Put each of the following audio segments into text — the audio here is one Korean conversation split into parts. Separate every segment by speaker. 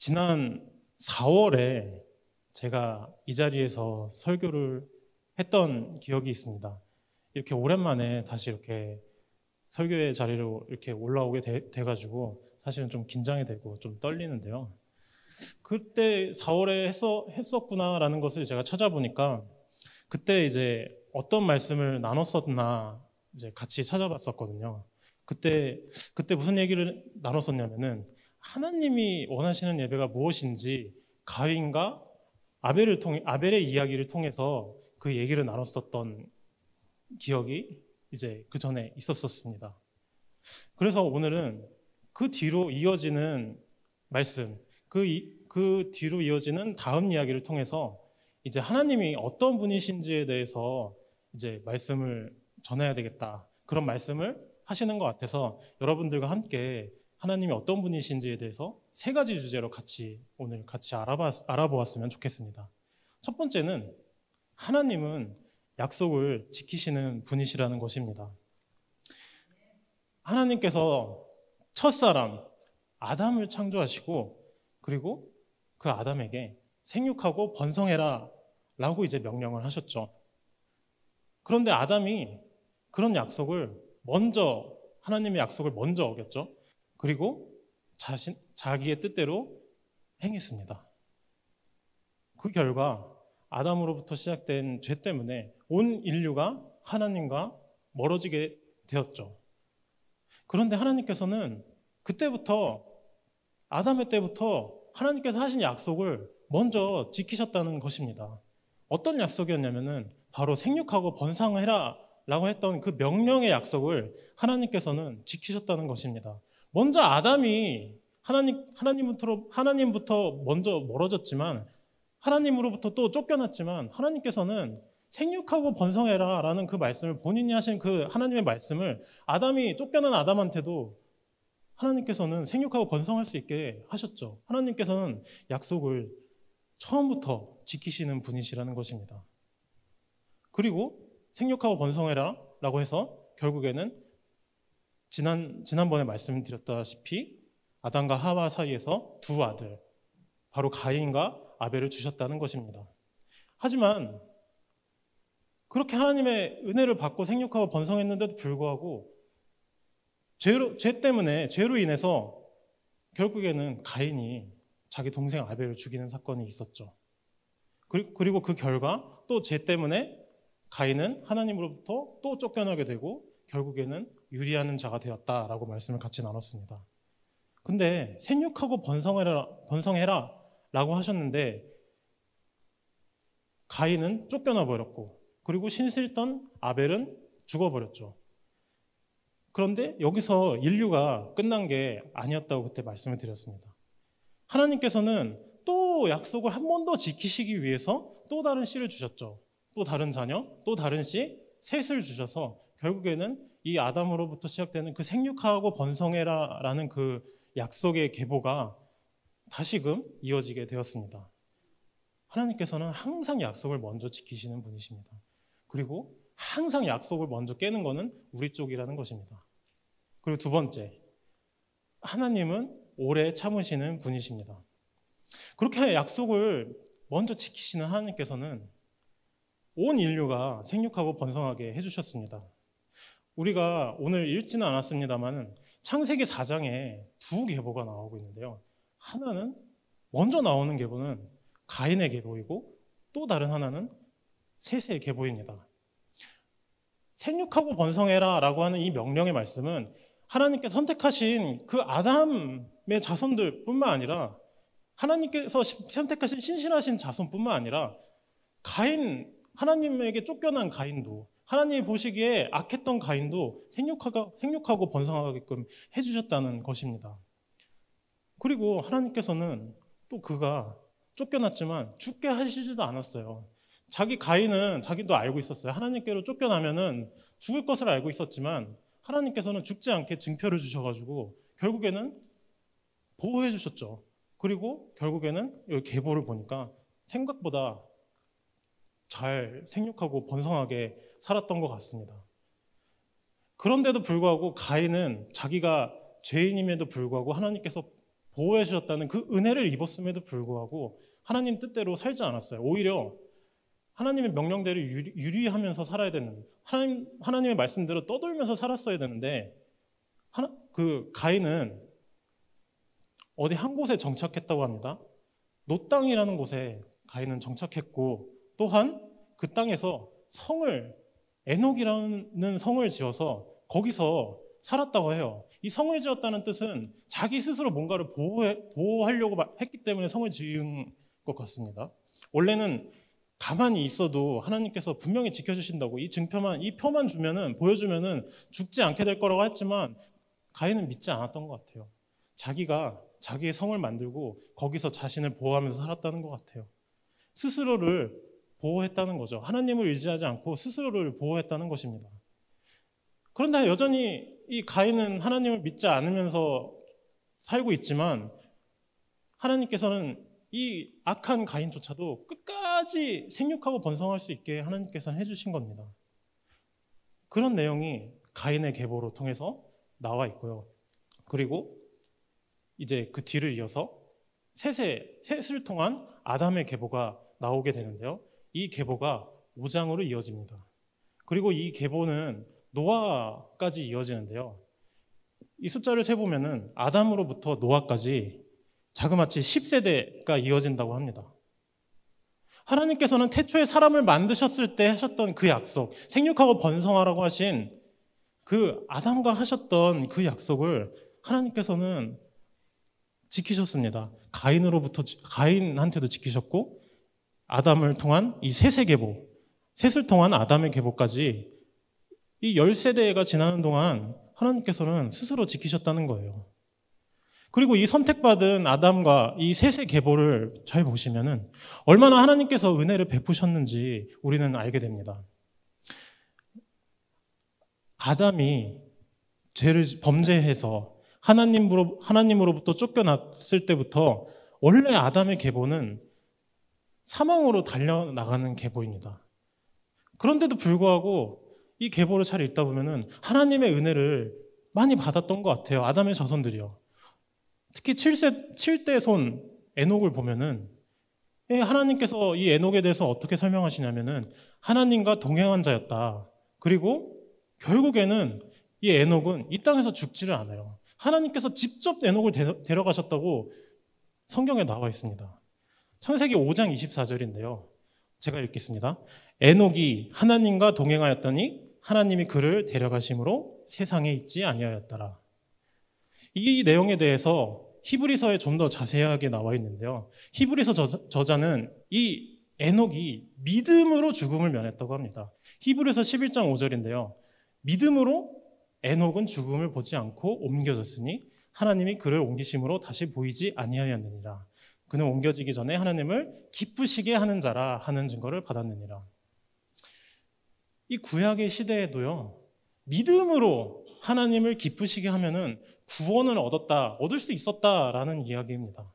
Speaker 1: 지난 4월에 제가 이 자리에서 설교를 했던 기억이 있습니다. 이렇게 오랜만에 다시 이렇게 설교의 자리로 이렇게 올라오게 돼가지고 사실은 좀 긴장이 되고 좀 떨리는데요. 그때 4월에 했었구나라는 것을 제가 찾아보니까 그때 이제 어떤 말씀을 나눴었나 이제 같이 찾아봤었거든요. 그때 무슨 얘기를 나눴었냐면은 하나님이 원하시는 예배가 무엇인지 가인과 아벨의 이야기를 통해서 그 얘기를 나눴었던 기억이 이제 그 전에 있었습니다. 그래서 오늘은 그 뒤로 이어지는 말씀, 그 뒤로 이어지는 다음 이야기를 통해서 이제 하나님이 어떤 분이신지에 대해서 이제 말씀을 전해야 되겠다. 그런 말씀을 하시는 것 같아서 여러분들과 함께 하나님이 어떤 분이신지에 대해서 세 가지 주제로 오늘 같이 알아보았으면 좋겠습니다. 첫 번째는 하나님은 약속을 지키시는 분이시라는 것입니다. 하나님께서 첫사람 아담을 창조하시고 그리고 그 아담에게 생육하고 번성해라 라고 이제 명령을 하셨죠. 그런데 아담이 그런 하나님의 약속을 먼저 어겼죠. 그리고 자기의 뜻대로 행했습니다. 그 결과 아담으로부터 시작된 죄 때문에 온 인류가 하나님과 멀어지게 되었죠. 그런데 하나님께서는 아담의 때부터 하나님께서 하신 약속을 먼저 지키셨다는 것입니다. 어떤 약속이었냐면은 바로 생육하고 번성해라 라고 했던 그 명령의 약속을 하나님께서는 지키셨다는 것입니다. 먼저 아담이 하나님부터 먼저 멀어졌지만 하나님으로부터 또 쫓겨났지만 하나님께서는 생육하고 번성해라 라는 그 말씀을 본인이 하신 그 하나님의 말씀을 아담이 쫓겨난 아담한테도 하나님께서는 생육하고 번성할 수 있게 하셨죠. 하나님께서는 약속을 처음부터 지키시는 분이시라는 것입니다. 그리고 생육하고 번성해라 라고 해서 결국에는 지난번에 말씀드렸다시피 아담과 하와 사이에서 두 아들, 바로 가인과 아벨을 주셨다는 것입니다. 하지만 그렇게 하나님의 은혜를 받고 생육하고 번성했는데도 불구하고 죄로 인해서 결국에는 가인이 자기 동생 아벨을 죽이는 사건이 있었죠. 그리고 그 결과 또 죄 때문에 가인은 하나님으로부터 또 쫓겨나게 되고 결국에는 유리하는 자가 되었다라고 말씀을 같이 나눴습니다. 근데 생육하고 번성해라 라고 하셨는데 가인은 쫓겨나 버렸고 그리고 신실던 아벨은 죽어버렸죠. 그런데 여기서 인류가 끝난 게 아니었다고 그때 말씀을 드렸습니다. 하나님께서는 또 약속을 한 번 더 지키시기 위해서 또 다른 씨를 주셨죠. 또 다른 자녀, 또 다른 씨, 셋을 주셔서 결국에는 이 아담으로부터 시작되는 그 생육하고 번성해라라는 그 약속의 계보가 다시금 이어지게 되었습니다. 하나님께서는 항상 약속을 먼저 지키시는 분이십니다. 그리고 항상 약속을 먼저 깨는 것은 우리 쪽이라는 것입니다. 그리고 두 번째, 하나님은 오래 참으시는 분이십니다. 그렇게 약속을 먼저 지키시는 하나님께서는 온 인류가 생육하고 번성하게 해주셨습니다. 우리가 오늘 읽지는 않았습니다만 창세기 4장에 두 계보가 나오고 있는데요. 하나는 먼저 나오는 계보는 가인의 계보이고 또 다른 하나는 셋의 계보입니다. 생육하고 번성해라 라고 하는 이 명령의 말씀은 하나님께서 선택하신 그 아담의 자손들뿐만 아니라 하나님께서 선택하신 신실하신 자손뿐만 아니라 하나님에게 쫓겨난 가인도 하나님이 보시기에 악했던 가인도 생육하고 번성하게끔 해주셨다는 것입니다. 그리고 하나님께서는 또 그가 쫓겨났지만 죽게 하시지도 않았어요. 가인은 자기도 알고 있었어요. 하나님께로 쫓겨나면은 죽을 것을 알고 있었지만 하나님께서는 죽지 않게 증표를 주셔가지고 결국에는 보호해 주셨죠. 그리고 결국에는 여기 계보를 보니까 생각보다 잘 생육하고 번성하게 살았던 것 같습니다. 그런데도 불구하고 가인은 자기가 죄인임에도 불구하고 하나님께서 보호해 주셨다는 그 은혜를 입었음에도 불구하고 하나님 뜻대로 살지 않았어요. 오히려 하나님의 명령대로 유리하면서 살아야 되는, 하나님의 말씀대로 떠돌면서 살았어야 되는데 그 가인은 어디 한 곳에 정착했다고 합니다. 노 땅이라는 곳에 가인은 정착했고, 또한 그 땅에서 에녹이라는 성을 지어서 거기서 살았다고 해요. 이 성을 지었다는 뜻은 자기 스스로 뭔가를 보호하려고 했기 때문에 성을 지은 것 같습니다. 원래는 가만히 있어도 하나님께서 분명히 지켜주신다고 이 표만 보여주면은 죽지 않게 될 거라고 했지만 가인은 믿지 않았던 것 같아요. 자기가 자기의 성을 만들고 거기서 자신을 보호하면서 살았다는 것 같아요. 스스로를 보호했다는 거죠. 하나님을 의지하지 않고 스스로를 보호했다는 것입니다. 그런데 여전히 이 가인은 하나님을 믿지 않으면서 살고 있지만 하나님께서는 이 악한 가인조차도 끝까지 생육하고 번성할 수 있게 하나님께서는 해주신 겁니다. 그런 내용이 가인의 계보로 통해서 나와 있고요. 그리고 이제 그 뒤를 이어서 셋을 통한 아담의 계보가 나오게 되는데요. 이 계보가 5장으로 이어집니다. 그리고 이 계보는 노아까지 이어지는데요. 이 숫자를 세보면은 아담으로부터 노아까지 자그마치 10세대가 이어진다고 합니다. 하나님께서는 태초에 사람을 만드셨을 때 하셨던 그 약속, 생육하고 번성하라고 하신 그 아담과 하셨던 그 약속을 하나님께서는 지키셨습니다. 가인한테도 지키셨고, 아담을 통한 이 셋의 계보, 셋을 통한 아담의 계보까지 이 10세대가 지나는 동안 하나님께서는 스스로 지키셨다는 거예요. 그리고 이 선택받은 아담과 이 셋의 계보를 잘 보시면은 얼마나 하나님께서 은혜를 베푸셨는지 우리는 알게 됩니다. 아담이 죄를 범죄해서 하나님으로부터 쫓겨났을 때부터 원래 아담의 계보는 사망으로 달려나가는 계보입니다. 그런데도 불구하고 이 계보를 잘 읽다 보면은 하나님의 은혜를 많이 받았던 것 같아요. 아담의 자손들이요. 특히 7대 손 에녹을 보면은 하나님께서 이 에녹에 대해서 어떻게 설명하시냐면은 하나님과 동행한 자였다. 그리고 결국에는 이 에녹은 이 땅에서 죽지를 않아요. 하나님께서 직접 에녹을 데려가셨다고 성경에 나와 있습니다. 창세기 5장 24절인데요. 제가 읽겠습니다. 에녹이 하나님과 동행하였더니 하나님이 그를 데려가심으로 세상에 있지 아니하였더라. 이 내용에 대해서 히브리서에 좀 더 자세하게 나와 있는데요. 히브리서 저자는 이 에녹이 믿음으로 죽음을 면했다고 합니다. 히브리서 11장 5절인데요. 믿음으로 에녹은 죽음을 보지 않고 옮겨졌으니 하나님이 그를 옮기심으로 다시 보이지 아니하였느니라. 그는 옮겨지기 전에 하나님을 기쁘시게 하는 자라 하는 증거를 받았느니라. 이 구약의 시대에도요, 믿음으로 하나님을 기쁘시게 하면은 구원을 얻을 수 있었다라는 이야기입니다.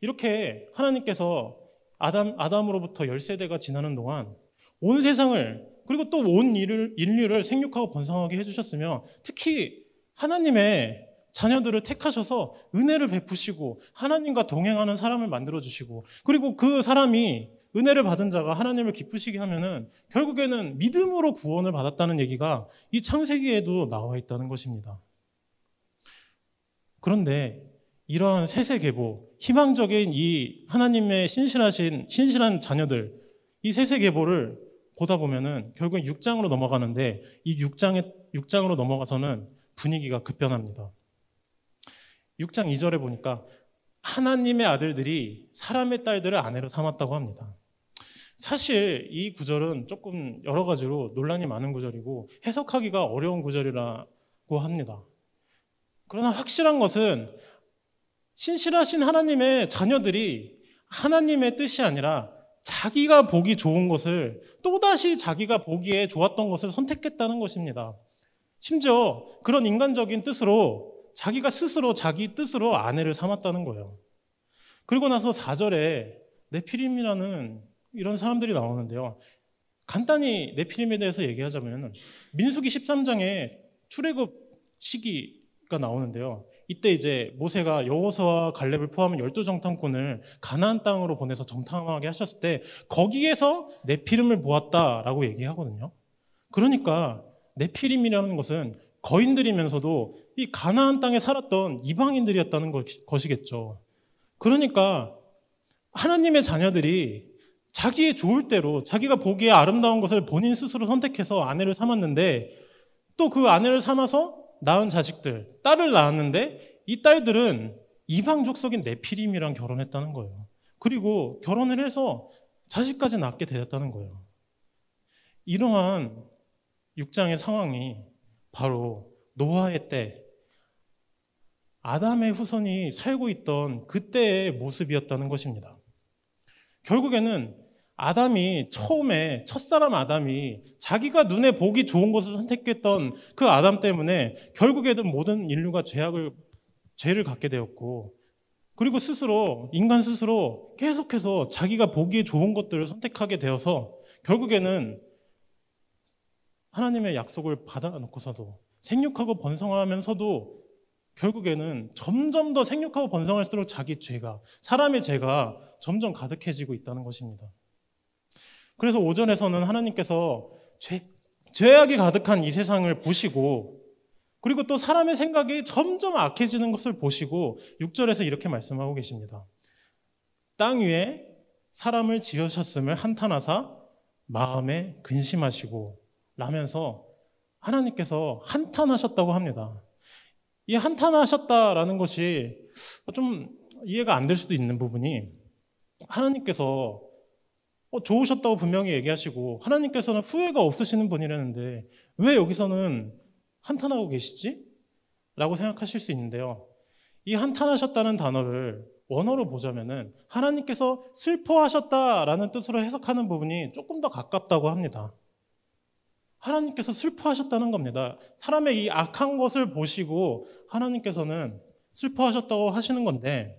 Speaker 1: 이렇게 하나님께서 아담으로부터 10세대가 지나는 동안 온 세상을 그리고 또 온 인류를 생육하고 번성하게 해주셨으며 특히 하나님의 자녀들을 택하셔서 은혜를 베푸시고 하나님과 동행하는 사람을 만들어주시고 그리고 그 사람이 은혜를 받은 자가 하나님을 기쁘시게 하면은 결국에는 믿음으로 구원을 받았다는 얘기가 이 창세기에도 나와 있다는 것입니다. 그런데 이러한 셋의 계보, 희망적인 이 하나님의 신실한 자녀들, 이 셋의 계보를 보다 보면은 결국 6장으로 넘어가는데 이 6장으로 넘어가서는 분위기가 급변합니다. 6장 2절에 보니까 하나님의 아들들이 사람의 딸들을 아내로 삼았다고 합니다. 사실 이 구절은 조금 여러 가지로 논란이 많은 구절이고 해석하기가 어려운 구절이라고 합니다. 그러나 확실한 것은 신실하신 하나님의 자녀들이 하나님의 뜻이 아니라 자기가 보기 좋은 것을 또다시 자기가 보기에 좋았던 것을 선택했다는 것입니다. 심지어 그런 인간적인 뜻으로 자기가 스스로 자기 뜻으로 아내를 삼았다는 거예요. 그리고 나서 4절에 네피림이라는 이런 사람들이 나오는데요. 간단히 네피림에 대해서 얘기하자면 민수기 13장에 출애굽 시기가 나오는데요. 이때 이제 모세가 여호수아와 갈렙을 포함한 12정탐꾼을 가나안 땅으로 보내서 정탐하게 하셨을 때 거기에서 네피림을 보았다라고 얘기하거든요. 그러니까 네피림이라는 것은 거인들이면서도 이 가나안 땅에 살았던 이방인들이었다는 것이겠죠. 그러니까 하나님의 자녀들이 자기의 좋을 대로 자기가 보기에 아름다운 것을 본인 스스로 선택해서 아내를 삼았는데 또 그 아내를 삼아서 낳은 자식들, 딸을 낳았는데 이 딸들은 이방 족속인 네피림이랑 결혼했다는 거예요. 그리고 결혼을 해서 자식까지 낳게 되었다는 거예요. 이러한 6장의 상황이 바로 노아의 때 아담의 후손이 살고 있던 그때의 모습이었다는 것입니다. 결국에는 아담이 처음에 첫사람 아담이 자기가 눈에 보기 좋은 것을 선택했던 그 아담 때문에 결국에는 모든 인류가 죄를 갖게 되었고, 그리고 인간 스스로 계속해서 자기가 보기에 좋은 것들을 선택하게 되어서 결국에는 하나님의 약속을 받아놓고서도 생육하고 번성하면서도 결국에는 점점 더 생육하고 번성할수록 사람의 죄가 점점 가득해지고 있다는 것입니다. 그래서 5절에서는 하나님께서 죄악이 가득한 이 세상을 보시고, 그리고 또 사람의 생각이 점점 악해지는 것을 보시고 6절에서 이렇게 말씀하고 계십니다. 땅 위에 사람을 지으셨음을 한탄하사 마음에 근심하시고 라면서 하나님께서 한탄하셨다고 합니다. 이 한탄하셨다라는 것이 좀 이해가 안 될 수도 있는 부분이, 하나님께서 좋으셨다고 분명히 얘기하시고 하나님께서는 후회가 없으시는 분이라는데 왜 여기서는 한탄하고 계시지? 라고 생각하실 수 있는데요. 이 한탄하셨다는 단어를 원어로 보자면은 하나님께서 슬퍼하셨다라는 뜻으로 해석하는 부분이 조금 더 가깝다고 합니다. 하나님께서 슬퍼하셨다는 겁니다. 사람의 이 악한 것을 보시고 하나님께서는 슬퍼하셨다고 하시는 건데,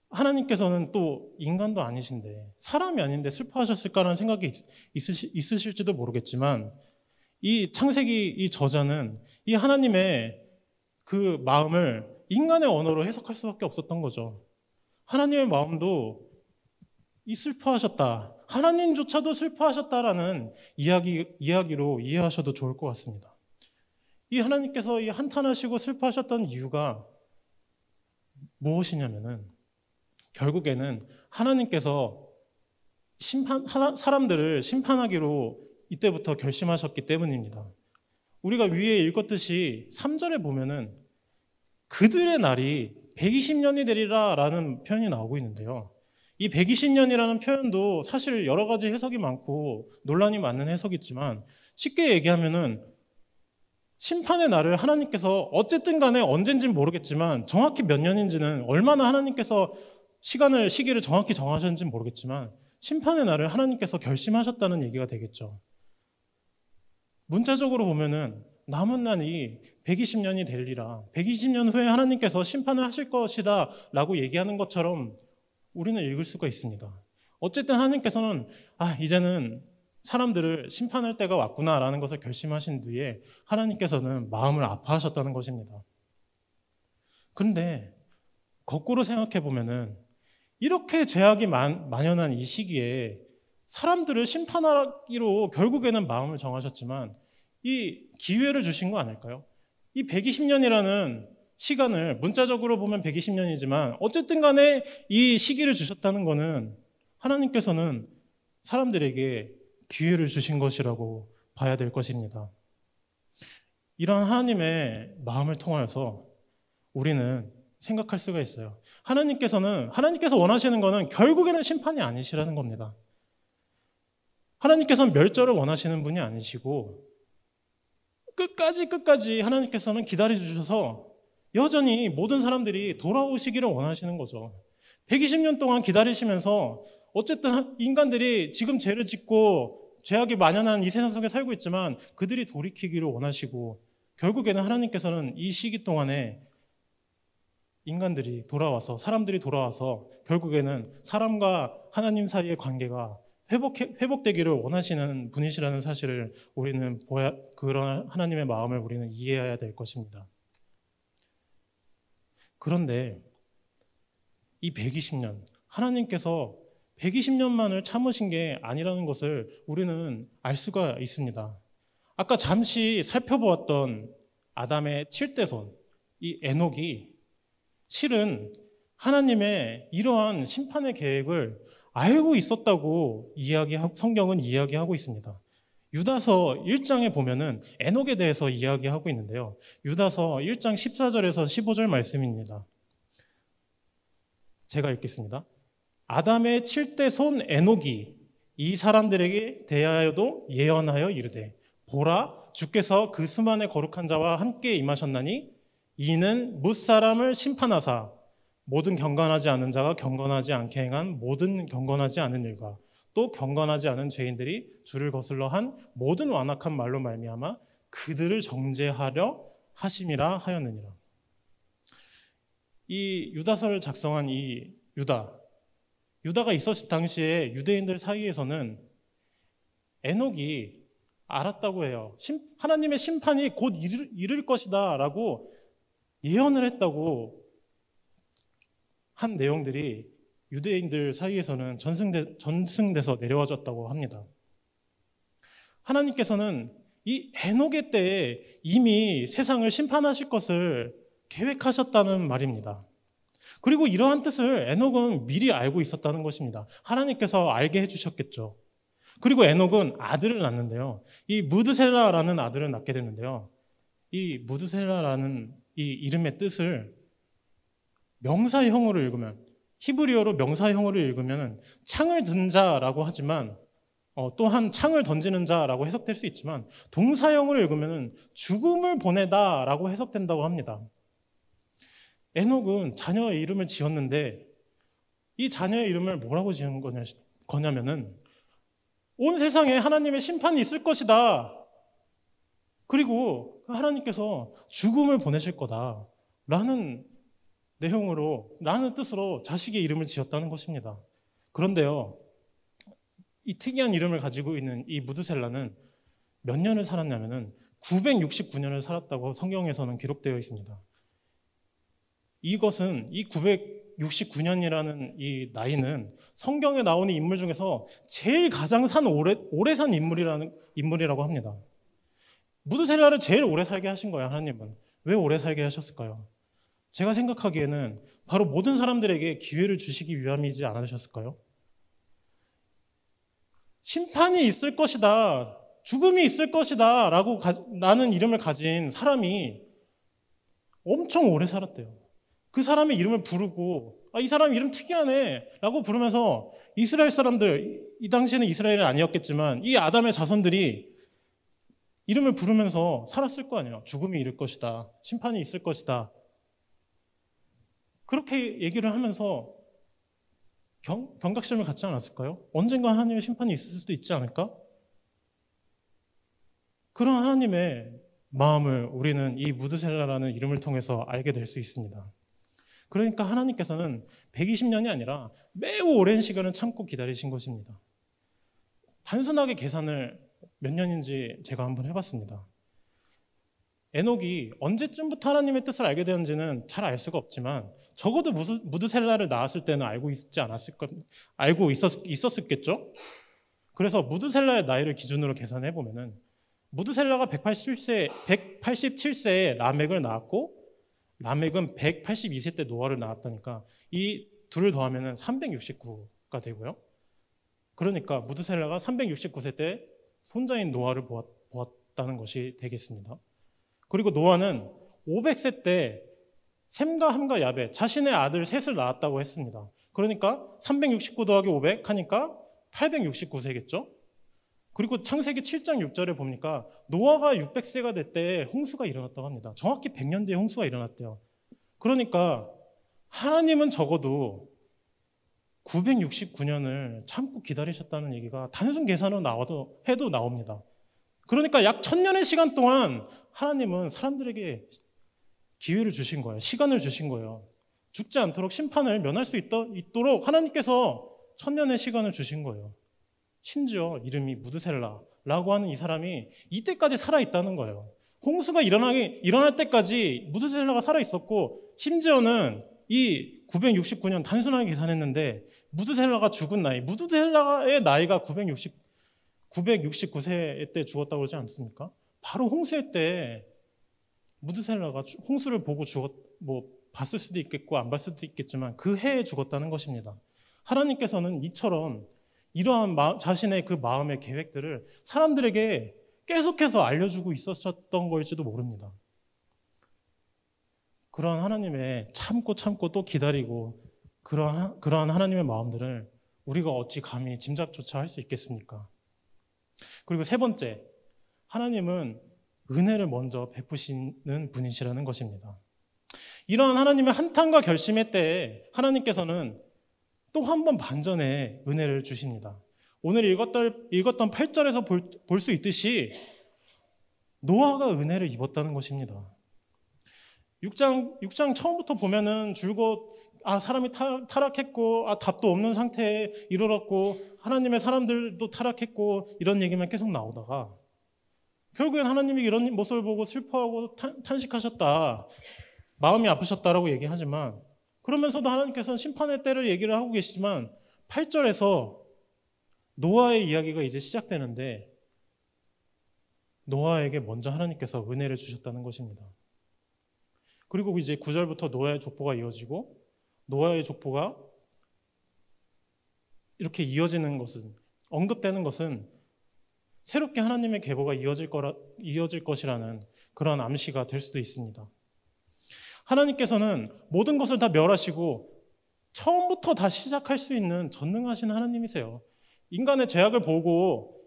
Speaker 1: 하나님께서는 또 인간도 아니신데 사람이 아닌데 슬퍼하셨을까라는 생각이 있으실지도 모르겠지만, 이 창세기 이 저자는 이 하나님의 그 마음을 인간의 언어로 해석할 수밖에 없었던 거죠. 하나님의 마음도 이 슬퍼하셨다, 하나님조차도 슬퍼하셨다라는 이야기로 이해하셔도 좋을 것 같습니다. 이 하나님께서 이 한탄하시고 슬퍼하셨던 이유가 무엇이냐면은 결국에는 하나님께서 사람들을 심판하기로 이때부터 결심하셨기 때문입니다. 우리가 위에 읽었듯이 3절에 보면은 그들의 날이 120년이 되리라 라는 표현이 나오고 있는데요. 이 120년이라는 표현도 사실 여러 가지 해석이 많고 논란이 많은 해석이 있지만, 쉽게 얘기하면은 심판의 날을 하나님께서 어쨌든 간에 언젠지는 모르겠지만, 정확히 몇 년인지는, 얼마나 하나님께서 시기를 정확히 정하셨는지는 모르겠지만 심판의 날을 하나님께서 결심하셨다는 얘기가 되겠죠. 문자적으로 보면은 남은 날이 120년이 되리라, 120년 후에 하나님께서 심판을 하실 것이다 라고 얘기하는 것처럼 우리는 읽을 수가 있습니다. 어쨌든 하나님께서는 이제는 사람들을 심판할 때가 왔구나라는 것을 결심하신 뒤에 하나님께서는 마음을 아파하셨다는 것입니다. 그런데 거꾸로 생각해 보면은 이렇게 죄악이 만연한 이 시기에 사람들을 심판하기로 결국에는 마음을 정하셨지만 이 기회를 주신 거 아닐까요? 이 120년이라는 시간을, 문자적으로 보면 120년이지만 어쨌든 간에 이 시기를 주셨다는 것은 하나님께서는 사람들에게 기회를 주신 것이라고 봐야 될 것입니다. 이런 하나님의 마음을 통하여서 우리는 생각할 수가 있어요. 하나님께서 원하시는 것은 결국에는 심판이 아니시라는 겁니다. 하나님께서는 멸절을 원하시는 분이 아니시고 끝까지 하나님께서는 기다려주셔서 여전히 모든 사람들이 돌아오시기를 원하시는 거죠. 120년 동안 기다리시면서 어쨌든 인간들이 지금 죄를 짓고 죄악이 만연한 이 세상 속에 살고 있지만 그들이 돌이키기를 원하시고, 결국에는 하나님께서는 이 시기 동안에 사람들이 돌아와서 결국에는 사람과 하나님 사이의 관계가 회복되기를 원하시는 분이시라는 사실을 우리는, 그런 하나님의 마음을 우리는 이해해야 될 것입니다. 그런데 이 120년, 하나님께서 120년만을 참으신 게 아니라는 것을 우리는 알 수가 있습니다. 아까 잠시 살펴보았던 아담의 7대손, 이 에녹이 실은 하나님의 이러한 심판의 계획을 알고 있었다고 성경은 이야기하고 있습니다. 유다서 1장에 보면은 에녹에 대해서 이야기하고 있는데요. 유다서 1장 14절에서 15절 말씀입니다. 제가 읽겠습니다. 아담의 7대 손 에녹이 이 사람들에게 대하여도 예언하여 이르되 보라 주께서 그 수만의 거룩한 자와 함께 임하셨나니 이는 뭇사람을 심판하사 모든 경건하지 않은 자가 경건하지 않게 행한 모든 경건하지 않은 일과 또 경건하지 않은 죄인들이 주를 거슬러 한 모든 완악한 말로 말미암아 그들을 정죄하려 하심이라 하였느니라. 이 유다서를 작성한 이 유다가 있었을 당시에 유대인들 사이에서는 에녹이 알았다고 해요. 하나님의 심판이 곧 이를 것이다 라고 예언을 했다고 한 내용들이 유대인들 사이에서는 전승돼서 내려와졌다고 합니다. 하나님께서는 이 에녹의 때에 이미 세상을 심판하실 것을 계획하셨다는 말입니다. 그리고 이러한 뜻을 에녹은 미리 알고 있었다는 것입니다. 하나님께서 알게 해주셨겠죠. 그리고 에녹은 아들을 낳는데요. 이 무드셀라라는 아들을 낳게 됐는데요. 이 무드셀라라는 이 이름의 뜻을 명사형으로 읽으면, 히브리어로 명사형으로 읽으면 창을 든 자라고 하지만 또한 창을 던지는 자라고 해석될 수 있지만 동사형으로 읽으면 죽음을 보내다라고 해석된다고 합니다. 에녹은 자녀의 이름을 지었는데 이 자녀의 이름을 뭐라고 지은 거냐면은 온 세상에 하나님의 심판이 있을 것이다. 그리고 하나님께서 죽음을 보내실 거다. 라는 라는 뜻으로 자식의 이름을 지었다는 것입니다. 그런데요, 이 특이한 이름을 가지고 있는 이 무드셀라는 몇 년을 살았냐면은 969년을 살았다고 성경에서는 기록되어 있습니다. 이것은 이 969년이라는 이 나이는 성경에 나오는 인물 중에서 제일 가장 오래 산 인물이라고 합니다. 무드셀라를 제일 오래 살게 하신 거예요, 하나님은. 왜 오래 살게 하셨을까요? 제가 생각하기에는 바로 모든 사람들에게 기회를 주시기 위함이지 않으셨을까요? 심판이 있을 것이다, 죽음이 있을 것이다 라는 이름을 가진 사람이 엄청 오래 살았대요. 그 사람의 이름을 부르고 이 사람 이름 특이하네 라고 부르면서 이스라엘 사람들, 이 당시에는 이스라엘은 아니었겠지만 이 아담의 자손들이 이름을 부르면서 살았을 거 아니에요. 죽음이 이를 것이다, 심판이 있을 것이다, 그렇게 얘기를 하면서 경각심을 갖지 않았을까요? 언젠가 하나님의 심판이 있을 수도 있지 않을까? 그런 하나님의 마음을 우리는 이 무드셀라라는 이름을 통해서 알게 될 수 있습니다. 그러니까 하나님께서는 120년이 아니라 매우 오랜 시간을 참고 기다리신 것입니다. 단순하게 계산을 몇 년인지 제가 한번 해봤습니다. 에녹이 언제쯤부터 하나님의 뜻을 알게 되었는지는 잘 알 수가 없지만 적어도 무드셀라를 낳았을 때는 알고 있었겠죠? 그래서 무드셀라의 나이를 기준으로 계산해 보면은 무드셀라가 187세에 라멕을 낳았고 라멕은 182세 때 노아를 낳았다니까 이 둘을 더하면은 369가 되고요. 그러니까 무드셀라가 369세 때 손자인 노아를 보았다는 것이 되겠습니다. 그리고 노아는 500세 때 셈과 함과 야벳, 자신의 아들 셋을 낳았다고 했습니다. 그러니까 369 더하기 500 하니까 869세겠죠? 그리고 창세기 7장 6절에 보니까 노아가 600세가 될 때 홍수가 일어났다고 합니다. 정확히 100년 뒤에 홍수가 일어났대요. 그러니까 하나님은 적어도 969년을 참고 기다리셨다는 얘기가 단순 계산으로 해도 나옵니다. 그러니까 약 1000년의 시간 동안 하나님은 사람들에게 기회를 주신 거예요. 시간을 주신 거예요. 죽지 않도록 심판을 면할 수 있도록 하나님께서 1000년의 시간을 주신 거예요. 심지어 이름이 무드셀라라고 하는 이 사람이 이때까지 살아있다는 거예요. 홍수가 일어날 때까지 무드셀라가 살아 있었고, 심지어는 이 969년 단순하게 계산했는데 무드셀라가 죽은 나이, 무드셀라의 나이가 969세 때 죽었다고 그러지 않습니까? 바로 홍수의 때 무드셀라가 홍수를 보고 봤을 수도 있겠고 안 봤을 수도 있겠지만 그 해에 죽었다는 것입니다. 하나님께서는 이처럼 이러한 자신의 그 마음의 계획들을 사람들에게 계속해서 알려주고 있었던 것일지도 모릅니다. 그러한 하나님의 참고 또 기다리고 그러한 하나님의 마음들을 우리가 어찌 감히 짐작조차 할 수 있겠습니까? 그리고 세 번째, 하나님은 은혜를 먼저 베푸시는 분이시라는 것입니다. 이러한 하나님의 한탄과 결심의 때에 하나님께서는 또 한 번 반전의 은혜를 주십니다. 오늘 읽었던 8절에서 볼 수 있듯이 노아가 은혜를 입었다는 것입니다. 6장 처음부터 보면은 줄곧 사람이 타락했고 답도 없는 상태에 이르렀고 하나님의 사람들도 타락했고 이런 얘기만 계속 나오다가 결국엔 하나님이 이런 모습을 보고 슬퍼하고 탄식하셨다, 마음이 아프셨다라고 얘기하지만, 그러면서도 하나님께서는 심판의 때를 얘기를 하고 계시지만 8절에서 노아의 이야기가 이제 시작되는데 노아에게 먼저 하나님께서 은혜를 주셨다는 것입니다. 그리고 이제 9절부터 노아의 족보가 이어지고 노아의 족보가 이렇게 이어지는 것은, 언급되는 것은 새롭게 하나님의 계보가 이어질 것이라는 그런 암시가 될 수도 있습니다. 하나님께서는 모든 것을 다 멸하시고 처음부터 다 시작할 수 있는 전능하신 하나님이세요. 인간의 죄악을 보고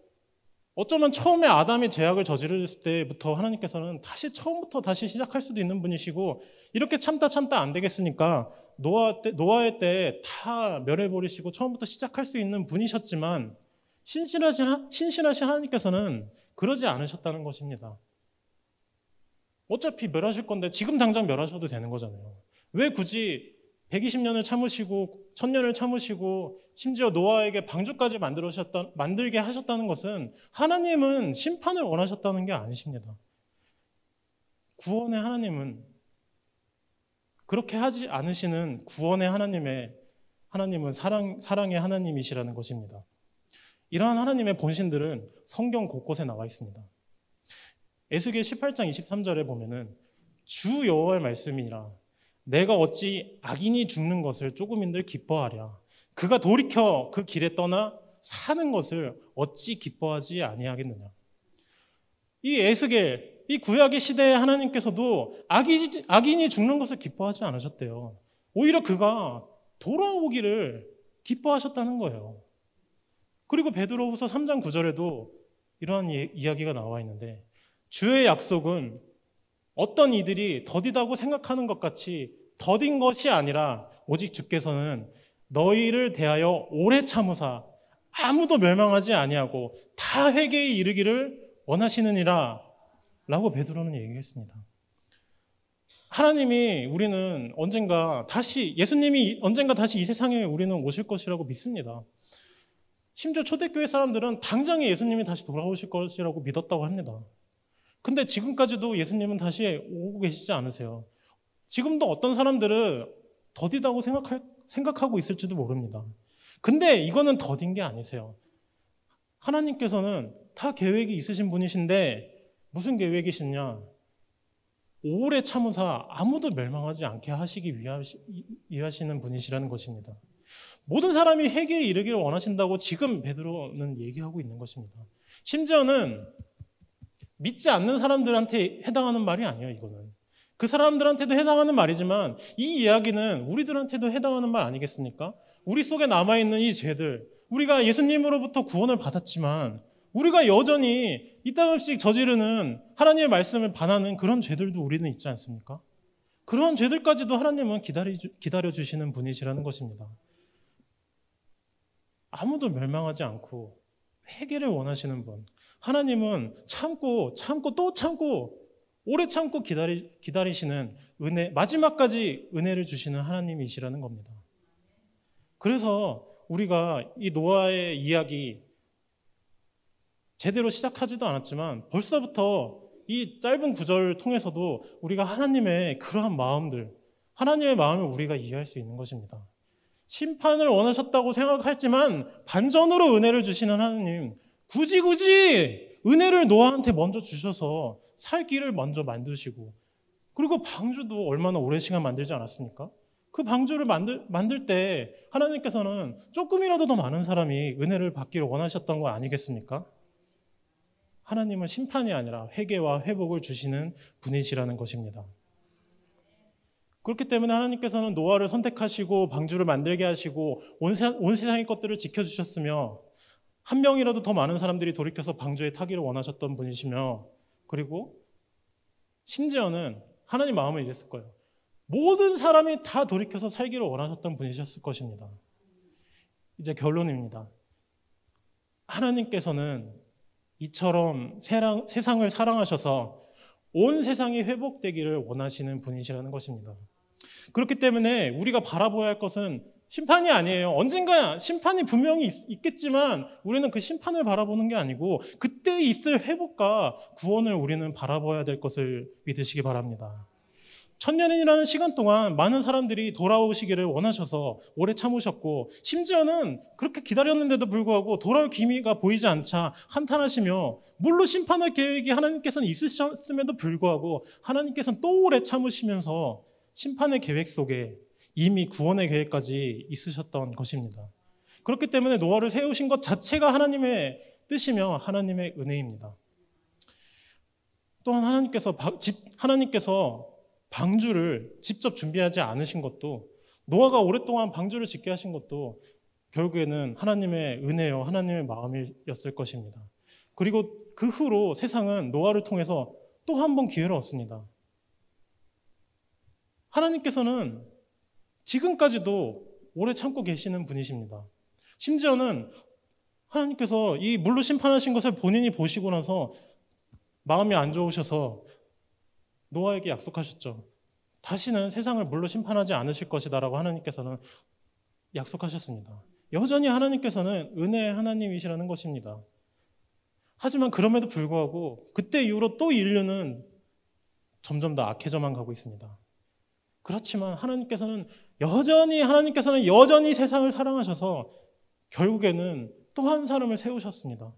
Speaker 1: 어쩌면 처음에 아담이 죄악을 저지르을 때부터 하나님께서는 처음부터 다시 시작할 수도 있는 분이시고, 이렇게 참다 안 되겠으니까 노아의 때 다 멸해버리시고 처음부터 시작할 수 있는 분이셨지만 신실하신 하나님께서는 그러지 않으셨다는 것입니다. 어차피 멸하실 건데 지금 당장 멸하셔도 되는 거잖아요. 왜 굳이 120년을 참으시고 1000년을 참으시고 심지어 노아에게 방주까지 만들게 하셨다는 것은 하나님은 심판을 원하셨다는 게 아니십니다. 구원의 하나님은 그렇게 하지 않으시는 구원의 하나님은 사랑의 하나님이시라는 것입니다. 이러한 하나님의 본신들은 성경 곳곳에 나와 있습니다. 에스겔 18장 23절에 보면은 주 여호와의 말씀이니라. 내가 어찌 악인이 죽는 것을 조금인들 기뻐하랴. 그가 돌이켜 그 길에 떠나 사는 것을 어찌 기뻐하지 아니하겠느냐. 이 에스겔, 이 구약의 시대의 하나님께서도 악인이 죽는 것을 기뻐하지 않으셨대요. 오히려 그가 돌아오기를 기뻐하셨다는 거예요. 그리고 베드로후서 3장 9절에도 이러한 이야기가 나와 있는데, 주의 약속은 어떤 이들이 더디다고 생각하는 것 같이 더딘 것이 아니라 오직 주께서는 너희를 대하여 오래 참으사 아무도 멸망하지 아니하고 다 회개에 이르기를 원하시느니라 라고 베드로는 얘기했습니다. 예수님이 언젠가 다시 이 세상에 우리는 오실 것이라고 믿습니다. 심지어 초대교회 사람들은 당장에 예수님이 다시 돌아오실 것이라고 믿었다고 합니다. 근데 지금까지도 예수님은 다시 오고 계시지 않으세요. 지금도 어떤 사람들은 더디다고 생각하고 있을지도 모릅니다. 근데 이거는 더딘 게 아니세요. 하나님께서는 다 계획이 있으신 분이신데 무슨 계획이시냐? 오래 참으사 아무도 멸망하지 않게 하시기 위하시는 분이시라는 것입니다. 모든 사람이 회개에 이르기를 원하신다고 지금 베드로는 얘기하고 있는 것입니다. 심지어는 믿지 않는 사람들한테 해당하는 말이 아니에요. 이거는 그 사람들한테도 해당하는 말이지만 이 이야기는 우리들한테도 해당하는 말 아니겠습니까? 우리 속에 남아있는 이 죄들, 우리가 예수님으로부터 구원을 받았지만 우리가 여전히 이따금씩 저지르는 하나님의 말씀을 반하는 그런 죄들도 우리는 있지 않습니까? 그런 죄들까지도 하나님은 기다려주시는 분이시라는 것입니다. 아무도 멸망하지 않고 회개를 원하시는 분, 하나님은 참고 또 참고 오래 참고 기다리시는 마지막까지 은혜를 주시는 하나님이시라는 겁니다. 그래서 우리가 이 노아의 이야기 제대로 시작하지도 않았지만 벌써부터 이 짧은 구절을 통해서도 우리가 하나님의 그러한 마음들, 하나님의 마음을 우리가 이해할 수 있는 것입니다. 심판을 원하셨다고 생각했지만 반전으로 은혜를 주시는 하나님, 굳이 은혜를 노아한테 먼저 주셔서 살 길을 먼저 만드시고, 그리고 방주도 얼마나 오랜 시간 만들지 않았습니까? 그 방주를 만들 때 하나님께서는 조금이라도 더 많은 사람이 은혜를 받기를 원하셨던 거 아니겠습니까? 하나님은 심판이 아니라 회개와 회복을 주시는 분이시라는 것입니다. 그렇기 때문에 하나님께서는 노아를 선택하시고 방주를 만들게 하시고 온 세상의 것들을 지켜주셨으며, 한 명이라도 더 많은 사람들이 돌이켜서 방주에 타기를 원하셨던 분이시며, 그리고 심지어는 하나님 마음을 이랬을 거예요. 모든 사람이 다 돌이켜서 살기를 원하셨던 분이셨을 것입니다. 이제 결론입니다. 하나님께서는 이처럼 세상을 사랑하셔서 온 세상이 회복되기를 원하시는 분이시라는 것입니다. 그렇기 때문에 우리가 바라보아야 할 것은 심판이 아니에요. 언젠가 심판이 분명히 있겠지만 우리는 그 심판을 바라보는 게 아니고 그때 있을 회복과 구원을 우리는 바라봐야 될 것을 믿으시기 바랍니다. 1000년이라는 시간 동안 많은 사람들이 돌아오시기를 원하셔서 오래 참으셨고, 심지어는 그렇게 기다렸는데도 불구하고 돌아올 기미가 보이지 않자 한탄하시며, 물로 심판할 계획이 하나님께서는 있으셨음에도 불구하고 하나님께서는 또 오래 참으시면서 심판의 계획 속에 이미 구원의 계획까지 있으셨던 것입니다. 그렇기 때문에 노아를 세우신 것 자체가 하나님의 뜻이며 하나님의 은혜입니다. 또한 하나님께서 방주를 직접 준비하지 않으신 것도, 노아가 오랫동안 방주를 짓게 하신 것도 결국에는 하나님의 은혜요, 하나님의 마음이었을 것입니다. 그리고 그 후로 세상은 노아를 통해서 또 한 번 기회를 얻습니다. 하나님께서는 지금까지도 오래 참고 계시는 분이십니다. 심지어는 하나님께서 이 물로 심판하신 것을 본인이 보시고 나서 마음이 안 좋으셔서 노아에게 약속하셨죠. 다시는 세상을 물로 심판하지 않으실 것이다라고 하나님께서는 약속하셨습니다. 여전히 하나님께서는 은혜의 하나님이시라는 것입니다. 하지만 그럼에도 불구하고 그때 이후로 또 인류는 점점 더 악해져만 가고 있습니다. 그렇지만 하나님께서는 여전히 세상을 사랑하셔서 결국에는 또 한 사람을 세우셨습니다.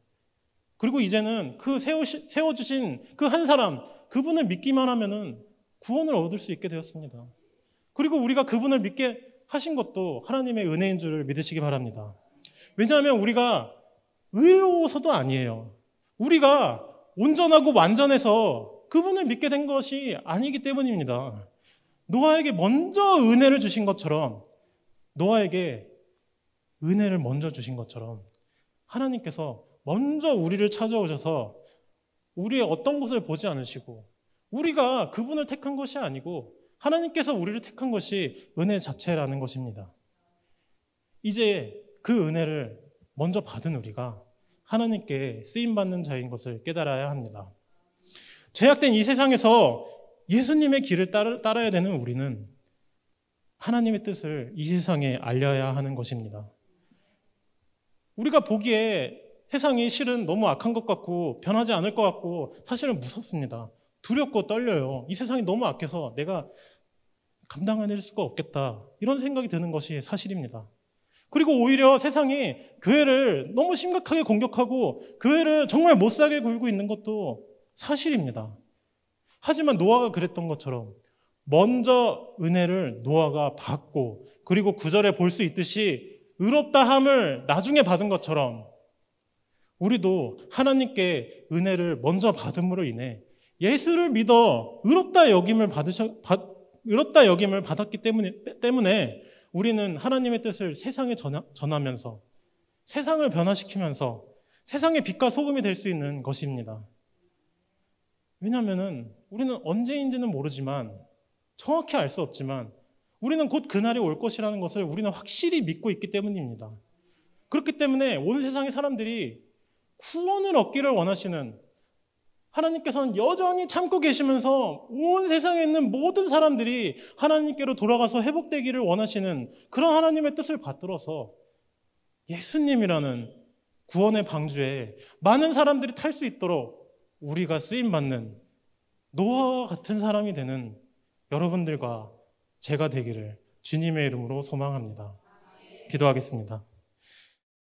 Speaker 1: 그리고 이제는 그 세워주신 그 한 사람, 그분을 믿기만 하면은 구원을 얻을 수 있게 되었습니다. 그리고 우리가 그분을 믿게 하신 것도 하나님의 은혜인 줄 믿으시기 바랍니다. 왜냐하면 우리가 의로워서도 아니에요. 우리가 온전하고 완전해서 그분을 믿게 된 것이 아니기 때문입니다. 노아에게 먼저 은혜를 주신 것처럼, 노아에게 은혜를 먼저 주신 것처럼 하나님께서 먼저 우리를 찾아오셔서 우리의 어떤 것을 보지 않으시고, 우리가 그분을 택한 것이 아니고 하나님께서 우리를 택한 것이 은혜 자체라는 것입니다. 이제 그 은혜를 먼저 받은 우리가 하나님께 쓰임받는 자인 것을 깨달아야 합니다. 죄악된 이 세상에서 예수님의 길을 따라야 되는 우리는 하나님의 뜻을 이 세상에 알려야 하는 것입니다. 우리가 보기에 세상이 실은 너무 악한 것 같고 변하지 않을 것 같고 사실은 무섭습니다. 두렵고 떨려요. 이 세상이 너무 악해서 내가 감당해낼 수가 없겠다, 이런 생각이 드는 것이 사실입니다. 그리고 오히려 세상이 교회를 너무 심각하게 공격하고 교회를 정말 못살게 굴고 있는 것도 사실입니다. 하지만 노아가 그랬던 것처럼 먼저 은혜를 노아가 받고, 그리고 9절에 볼 수 있듯이 의롭다함을 나중에 받은 것처럼 우리도 하나님께 은혜를 먼저 받음으로 인해 예수를 믿어 의롭다 여김을 받았기 때문에 우리는 하나님의 뜻을 세상에 전하면서 세상을 변화시키면서 세상의 빛과 소금이 될 수 있는 것입니다. 왜냐하면 우리는 언제인지는 모르지만, 정확히 알 수 없지만 우리는 곧 그날이 올 것이라는 것을 우리는 확실히 믿고 있기 때문입니다. 그렇기 때문에 온 세상의 사람들이 구원을 얻기를 원하시는, 하나님께서는 여전히 참고 계시면서 온 세상에 있는 모든 사람들이 하나님께로 돌아가서 회복되기를 원하시는 그런 하나님의 뜻을 받들어서 예수님이라는 구원의 방주에 많은 사람들이 탈 수 있도록 우리가 쓰임받는 노아와 같은 사람이 되는 여러분들과 제가 되기를 주님의 이름으로 소망합니다. 기도하겠습니다.